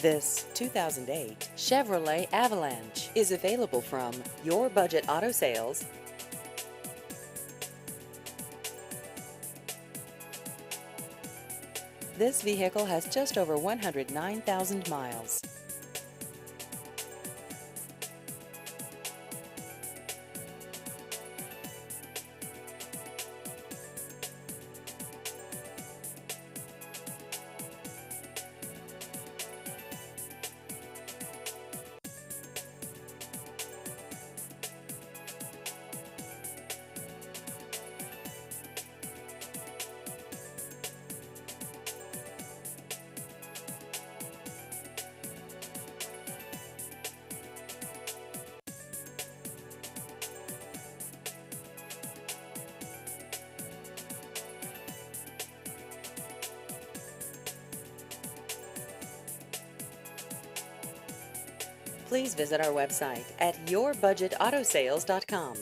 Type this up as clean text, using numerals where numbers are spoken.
This 2008 Chevrolet Avalanche is available from Your Budget Auto Sales. This vehicle has just over 109,000 miles. Please visit our website at yourbudgetautosales.com.